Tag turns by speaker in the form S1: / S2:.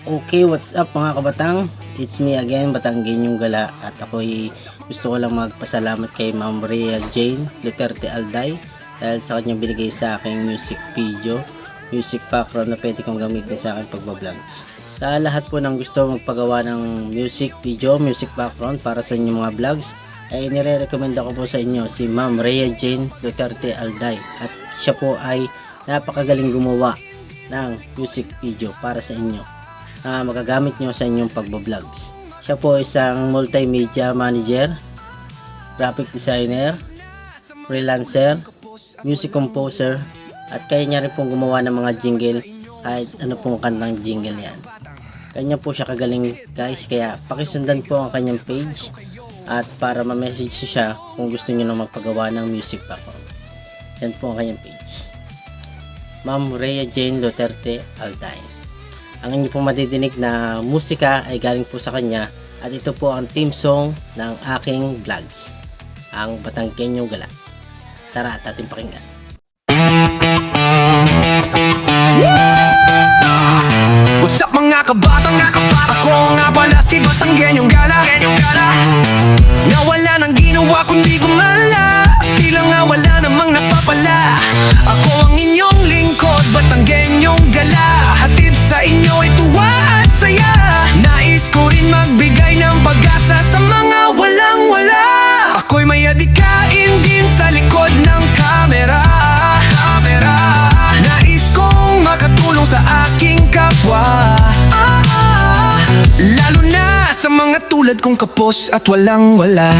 S1: Okay, what's up mga kabatang? It's me again, Batanggenyong Gala, at ako'y gusto ko lang magpasalamat kay Ma'am Rhea Jane Duterte Alday dahil sa kanyang binigay sa aking music video, music background na pwede kong gamitin sa aking pagbablog. Sa lahat po ng gusto magpagawa ng music video, music background para sa inyong mga vlogs, ay nire-recommend ako po sa inyo si Ma'am Rhea Jane Duterte Alday, at siya po ay napakagaling gumawa ng music video para sa inyo. Magagamit nyo sa inyong pagbablog. Siya po isang multimedia manager, graphic designer, freelancer, music composer, at kaya niya rin pong gumawa ng mga jingle kahit ano pong kantang jingle yan. Kanya po siya kagaling guys, kaya pakisundan po ang kanyang page at para ma-message siya kung gusto niyo na magpagawa ng music background. Yan po ang kanyang page, Ma'am Rhea Jane Duterte Alday. Ang inyo pong madidinig na musika ay galing po sa kanya, at ito po ang theme song ng aking vlogs, ang Batanggenyong Gala. Tara at ating pakinggan.
S2: What's up mga kabatang? Ako nga pala si Batanggenyong Gala. Nawala nang ginawa kundi gumala, tila nga wala namang napapala. Ako ang inyong lingkod, Batanggenyong Gala. Hatid sa inyo ay tuwa at saya. Nais ko rin magbigay ng pag-asa sa mga walang-wala. Ako'y may adikain din sa likod ng kamera. Nais kong makatulong sa aking kapwa, lalo na sa mga tulad kong kapos at walang-wala.